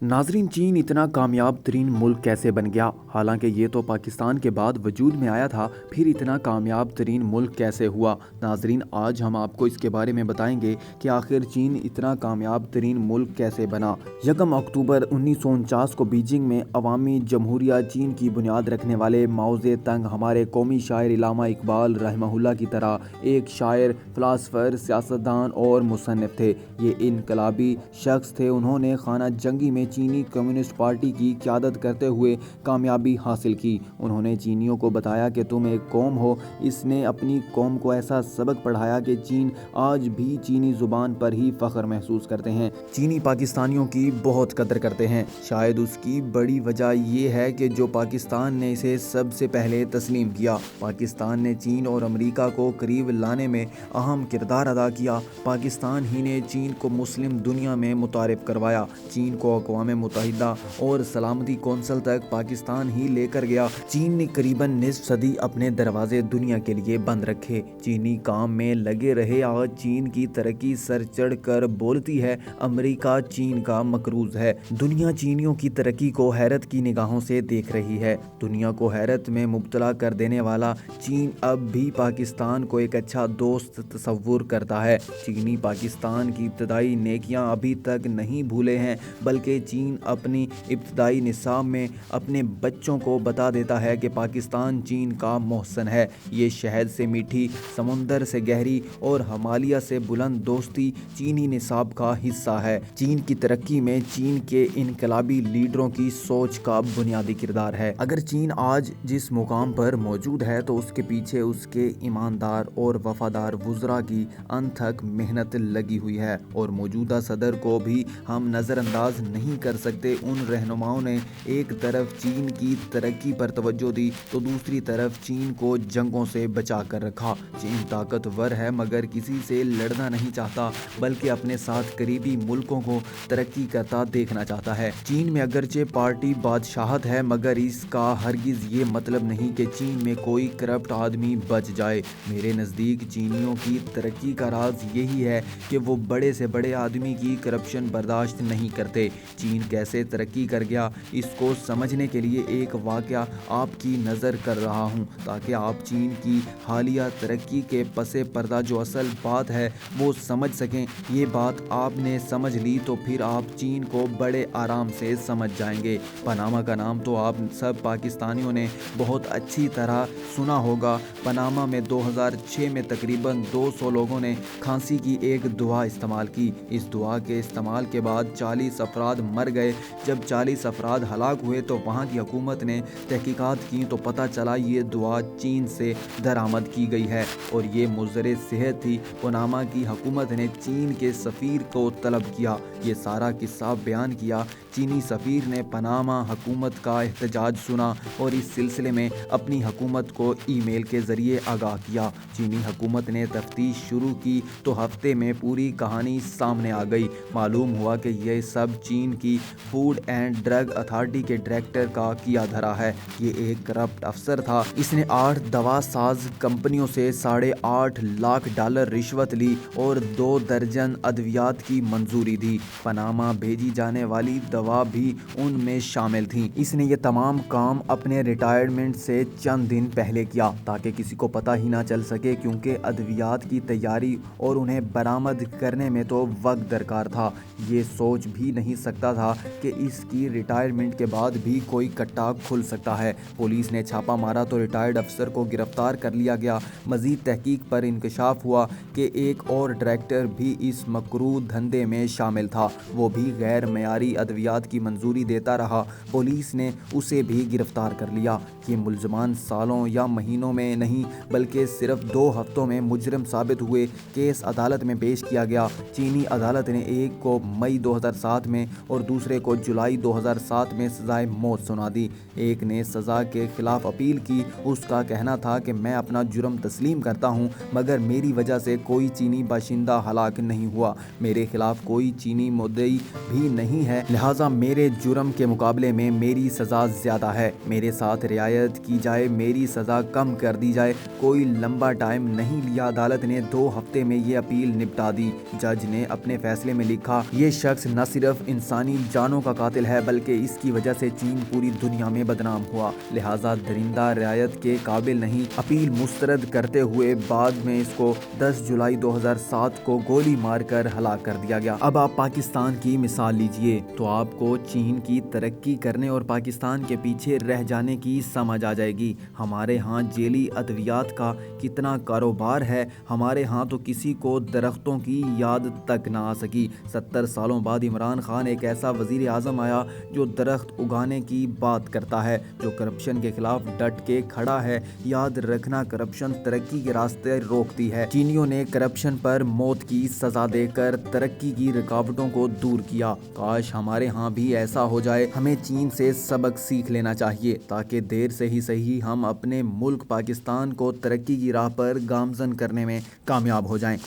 नाजरीन, चीन इतना कामयाब तरीन मुल्क कैसे बन गया। हालांकि ये तो पाकिस्तान के बाद वजूद में आया था, फिर इतना कामयाब तरीन मुल्क कैसे हुआ। नाजरीन, आज हम आपको इसके बारे में बताएंगे कि आखिर चीन इतना कामयाब तरीन मुल्क कैसे बना। 1 अक्टूबर 1949 को बीजिंग में अवामी जमहूरिया चीन की बुनियाद रखने वाले माओ जे तंग हमारे कौमी शायर इल्लामा इकबाल रहमहुल्लाह की तरह एक शायर, फिलासफर, सियासतदान और मुसन्निफ थे। ये इनकलाबी शख्स थे। उन्होंने खाना जंगी में चीनी कम्युनिस्ट पार्टी की क़यादत करते हुए कामयाबी हासिल की। उन्होंने चीनियों को बताया कि तुम एक कौम हो। इसने अपनी कौम को ऐसा सबक पढ़ाया कि चीन आज भी चीनी ज़ुबान पर ही फ़ख्र महसूस करते हैं। चीनी पाकिस्तानियों की बहुत कदर करते हैं। शायद उसकी बड़ी वजह ये है कि जो पाकिस्तान ने इसे सबसे पहले तस्लीम किया। पाकिस्तान ने चीन और अमेरिका को करीब लाने में अहम किरदार अदा किया। पाकिस्तान ही ने चीन को मुस्लिम दुनिया में मुतारिफ करवाया। चीन को अक़वाम मुत्तहिदा और सलामती कौंसिल तक पाकिस्तान ही लेकर गया। चीन ने करीबन निस्फ सदी अपने दरवाजे दुनिया के लिए बंद रखे। चीनी काम में लगे रहे। आज चीन की तरक्की सर चढ़ कर बोलती है। अमेरिका चीन का मकरूज है। दुनिया चीनियों की तरक्की को हैरत की निगाहों से देख रही है। दुनिया को हैरत में मुब्तला कर देने वाला चीन अब भी पाकिस्तान को एक अच्छा दोस्त तस्वुर करता है। चीनी पाकिस्तान की इब्तदाई नेकियां अभी तक नहीं भूले हैं, बल्कि चीन अपनी इब्तदाई निसाब में अपने बच्चों को बता देता है कि पाकिस्तान चीन का मोहसन है। ये शहद से मीठी, समुंदर से गहरी और हिमालय से बुलंद दोस्ती चीनी निसाब का हिस्सा है। चीन की तरक्की में चीन के इनकलाबी लीडरों की सोच का बुनियादी किरदार है। अगर चीन आज जिस मुकाम पर मौजूद है तो उसके पीछे उसके ईमानदार और वफादार वुज़रा की अनथक मेहनत लगी हुई है। और मौजूदा सदर को भी हम नज़रअंदाज नहीं कर सकते। उन रहनुमाओं ने एक तरफ चीन की तरक्की पर तवज्जो दी तो दूसरी तरफ चीन को जंगों से बचा कर रखा। चीन ताकतवर है मगर किसी से लड़ना नहीं चाहता, बल्कि अपने साथ करीबी मुल्कों को तरक्की करता देखना चाहता है। चीन में अगरचे पार्टी बादशाहत है, मगर इसका हरगिज ये मतलब नहीं कि चीन में कोई करप्ट आदमी बच जाए। मेरे नज़दीक चीनियों की तरक्की का राज यही है कि वो बड़े से बड़े आदमी की करप्शन बर्दाश्त नहीं करते। चीन कैसे तरक्की कर गया, इसको समझने के लिए एक वाक़या आपकी नज़र कर रहा हूँ, ताकि आप चीन की हालिया तरक्की के पसे पर्दा जो असल बात है वो समझ सकें। ये बात आपने समझ ली तो फिर आप चीन को बड़े आराम से समझ जाएंगे। पनामा का नाम तो आप सब पाकिस्तानियों ने बहुत अच्छी तरह सुना होगा। पनामा में 2006 में तकरीबन 200 लोगों ने खांसी की एक दुआ इस्तेमाल की। इस दुआ के इस्तेमाल के बाद 40 अफराद मर गए। जब 40 अफराद हलाक हुए तो वहाँ की हुकूमत ने तहकीकात की तो पता चला ये दुआ चीन से दरामद की गई है और ये मुज़र सेहत थी। पनामा की हुकूमत ने चीन के सफ़ीर को तलब किया। ये सारा किस्सा बयान किया। चीनी सफ़ीर ने पनामा हुकूमत का एहतजाज सुना और इस सिलसिले में अपनी हुकूमत को ईमेल के ज़रिए आगाह किया। चीनी हुकूमत ने तफ्तीश शुरू की तो हफ्ते में पूरी कहानी सामने आ गई। मालूम हुआ कि यह सब चीन की फूड एंड ड्रग अथॉरिटी के डायरेक्टर का किया धरा है। ये एक करप्ट अफसर था। इसने 8 दवा साज कंपनियों से $8.5 लाख रिश्वत ली और 2 दर्जन अद्वियात की मंजूरी दी। पनामा भेजी जाने वाली दवा भी उनमें शामिल थी। इसने ये तमाम काम अपने रिटायरमेंट से चंद दिन पहले किया ताकि किसी को पता ही ना चल सके, क्योंकि अद्वियात की तैयारी और उन्हें बरामद करने में तो वक्त दरकार था। ये सोच भी नहीं सकता था कि इसकी रिटायरमेंट के बाद भी कोई कट्टा खुल सकता है। पुलिस ने छापा मारा तो रिटायर्ड अफसर को गिरफ्तार कर लिया गया। मजीद तहकीक पर इंकशाफ हुआ कि एक और डायरेक्टर भी इस मकरूह धंधे में शामिल था। वो भी गैर मयारी अद्वियात की मंजूरी देता रहा। पुलिस ने उसे भी गिरफ्तार कर लिया। ये मुल्ज़मान सालों या महीनों में नहीं बल्कि सिर्फ 2 हफ्तों में मुजरिम साबित हुए। केस अदालत में पेश किया गया। चीनी अदालत ने एक को मई 2007 में और दूसरे को जुलाई 2007 में सजाए मौत सुना दी। एक ने सज़ा के खिलाफ अपील की। उसका कहना था कि मैं अपना जुर्म तस्लीम करता हूँ, मगर मेरी वजह से कोई चीनी बाशिंदा हलाक नहीं हुआ। मेरे खिलाफ कोई चीनी मुद्दई भी नहीं है, लिहाजा मेरे जुर्म के मुकाबले में मेरी सज़ा ज़्यादा है। मेरे साथ रियायत की जाए, मेरी सज़ा कम कर दी जाए। कोई लंबा टाइम नहीं लिया। अदालत ने 2 हफ्ते में ये अपील निपटा दी। जज ने अपने फैसले में लिखा, ये शख्स न सिर्फ इंसानी اپنی جانوں کا قاتل ہے، بلکہ اس کی وجہ سے چین پوری دنیا میں بدنام ہوا، لہٰذا درندہ رعایت کے قابل نہیں۔ اپیل مسترد کرتے ہوئے بعد میں اس کو 10 جولائی 2007 کو گولی مار کر ہلاک کر دیا گیا۔ اب آپ پاکستان کی مثال لیجئے تو آپ کو چین کی ترقی کرنے اور پاکستان کے پیچھے رہ جانے کی سمجھ آ جائے گی۔ ہمارے ہاں جیلی ادویات کا کتنا کاروبار ہے، ہمارے ہاں تو کسی کو درختوں کی یاد تک نہ آ سکی۔ 70 سالوں بعد عمران خان ایک ایسا وزیر اعظم آیا جو درخت اگانے کی بات کرتا ہے، جو کرپشن کے خلاف ڈٹ کے کھڑا ہے۔ یاد رکھنا، کرپشن ترقی کے راستے روکتی ہے۔ چینیوں نے کرپشن پر موت کی سزا دے کر ترقی کی رکاوٹوں کو دور کیا۔ کاش ہمارے ہاں بھی ایسا ہو جائے۔ ہمیں چین سے سبق سیکھ لینا چاہیے تاکہ دیر سے ہی صحیح ہم اپنے ملک پاکستان کو ترقی کی راہ پر گامزن کرنے میں کامیاب ہو جائیں۔